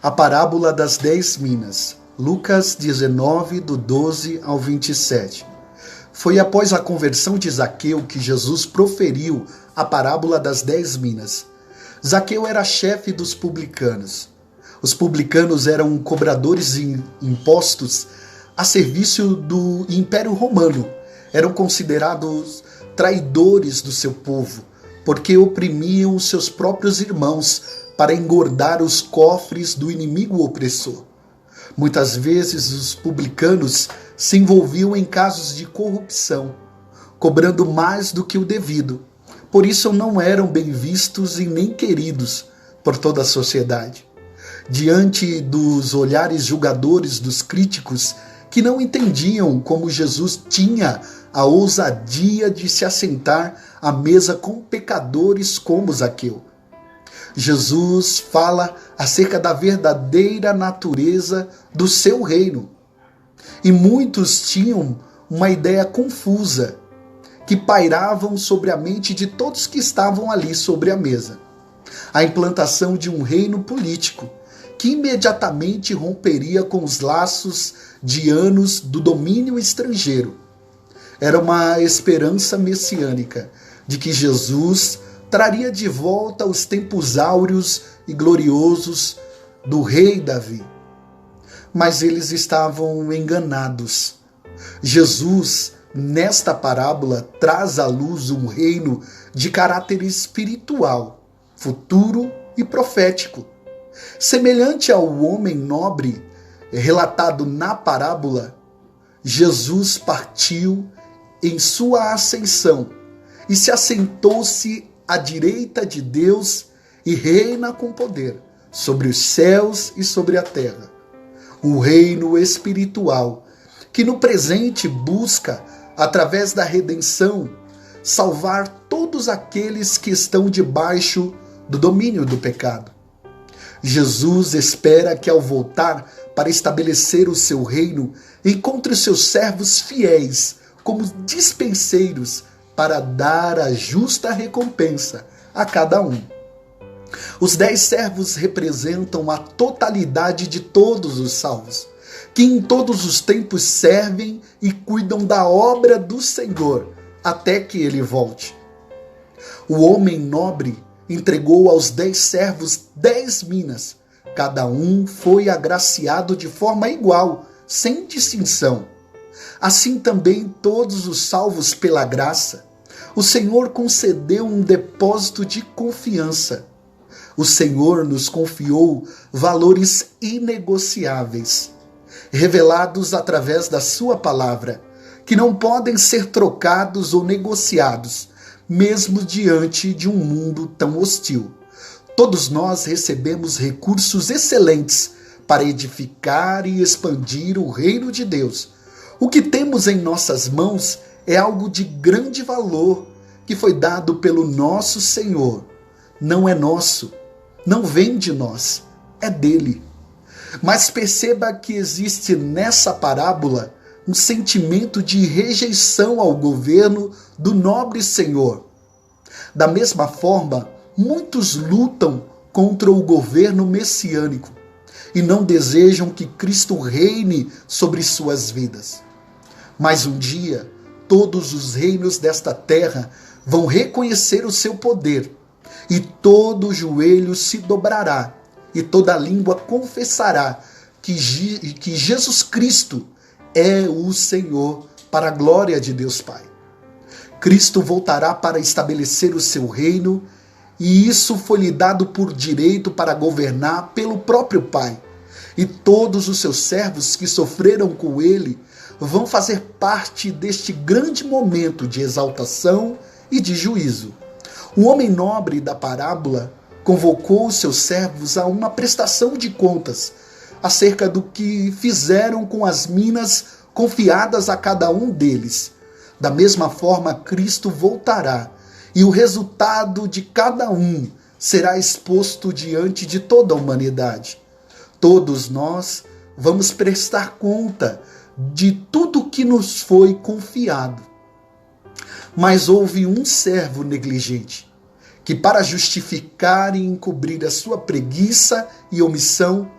A parábola das 10 minas, Lucas 19, do 12 ao 27. Foi após a conversão de Zaqueu que Jesus proferiu a parábola das 10 minas. Zaqueu era chefe dos publicanos. Os publicanos eram cobradores de impostos a serviço do Império Romano. Eram considerados traidores do seu povo, porque oprimiam os seus próprios irmãos para engordar os cofres do inimigo opressor. Muitas vezes os publicanos se envolviam em casos de corrupção, cobrando mais do que o devido. Por isso não eram bem vistos e nem queridos por toda a sociedade. Diante dos olhares julgadores dos críticos que não entendiam como Jesus tinha a ousadia de se assentar à mesa com pecadores como Zaqueu. Jesus fala acerca da verdadeira natureza do seu reino. E muitos tinham uma ideia confusa que pairavam sobre a mente de todos que estavam ali sobre a mesa. A implantação de um reino político que imediatamente romperia com os laços de anos do domínio estrangeiro. Era uma esperança messiânica de que Jesus traria de volta os tempos áureos e gloriosos do rei Davi. Mas eles estavam enganados. Jesus, nesta parábola, traz à luz um reino de caráter espiritual, futuro e profético. Semelhante ao homem nobre relatado na parábola, Jesus partiu em sua ascensão e se assentou-se à direita de Deus e reina com poder sobre os céus e sobre a terra. Um reino espiritual que no presente busca, através da redenção, salvar todos aqueles que estão debaixo do domínio do pecado. Jesus espera que ao voltar para estabelecer o seu reino, encontre os seus servos fiéis como dispenseiros para dar a justa recompensa a cada um. Os 10 servos representam a totalidade de todos os salvos, que em todos os tempos servem e cuidam da obra do Senhor, até que ele volte. O homem nobre entregou aos 10 servos 10 minas. Cada um foi agraciado de forma igual, sem distinção. Assim também todos os salvos pela graça. O Senhor concedeu um depósito de confiança. O Senhor nos confiou valores inegociáveis, revelados através da sua palavra, que não podem ser trocados ou negociados, mesmo diante de um mundo tão hostil. Todos nós recebemos recursos excelentes para edificar e expandir o reino de Deus. O que temos em nossas mãos é algo de grande valor que foi dado pelo nosso Senhor. Não é nosso, não vem de nós, é dele. Mas perceba que existe nessa parábola um sentimento de rejeição ao governo do nobre Senhor. Da mesma forma, muitos lutam contra o governo messiânico e não desejam que Cristo reine sobre suas vidas. Mas um dia, todos os reinos desta terra vão reconhecer o seu poder, e todo joelho se dobrará, e toda língua confessará que Jesus Cristo é o Senhor, para a glória de Deus Pai. Cristo voltará para estabelecer o seu reino, e isso foi lhe dado por direito para governar pelo próprio Pai. E todos os seus servos que sofreram com ele vão fazer parte deste grande momento de exaltação e de juízo. O homem nobre da parábola convocou os seus servos a uma prestação de contas acerca do que fizeram com as minas confiadas a cada um deles. Da mesma forma, Cristo voltará e o resultado de cada um será exposto diante de toda a humanidade. Todos nós vamos prestar conta de tudo que nos foi confiado. Mas houve um servo negligente, que para justificar e encobrir a sua preguiça e omissão,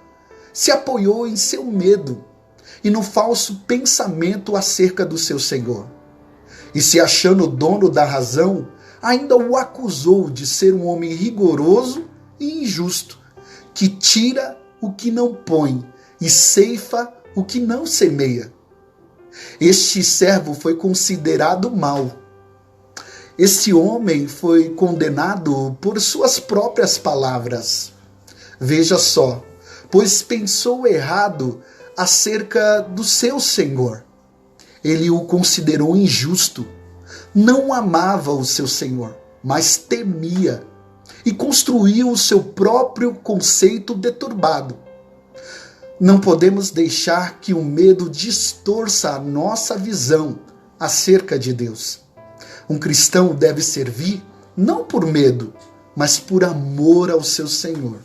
se apoiou em seu medo e no falso pensamento acerca do seu Senhor. E se achando dono da razão, ainda o acusou de ser um homem rigoroso e injusto, que tira o que não põe e ceifa o que não semeia. Este servo foi considerado mau. Este homem foi condenado por suas próprias palavras. Veja só, pois pensou errado acerca do seu Senhor. Ele o considerou injusto. Não amava o seu Senhor, mas temia e construiu o seu próprio conceito deturbado. Não podemos deixar que o medo distorça a nossa visão acerca de Deus. Um cristão deve servir não por medo, mas por amor ao seu Senhor.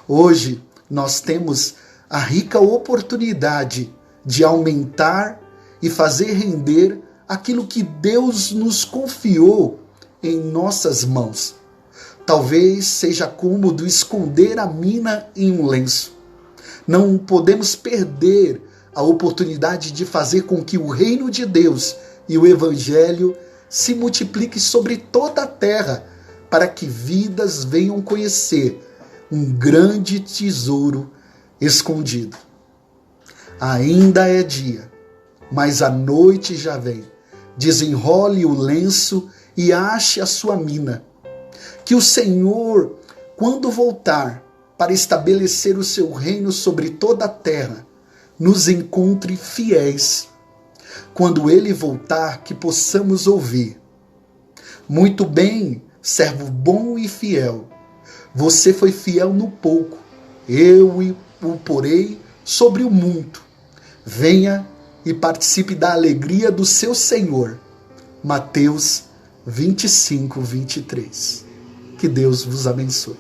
Hoje nós temos a rica oportunidade de aumentar e fazer render aquilo que Deus nos confiou em nossas mãos. Talvez seja cômodo esconder a mina em um lenço. Não podemos perder a oportunidade de fazer com que o reino de Deus e o Evangelho se multiplique sobre toda a terra, para que vidas venham conhecer um grande tesouro escondido. Ainda é dia, mas a noite já vem. Desenrole o lenço e ache a sua mina. Que o Senhor, quando voltar para estabelecer o seu reino sobre toda a terra, nos encontre fiéis. Quando ele voltar, que possamos ouvir: muito bem, servo bom e fiel. Você foi fiel no pouco, eu o porei sobre o muito. Venha e participe da alegria do seu Senhor. Mateus 25, 23. Que Deus vos abençoe.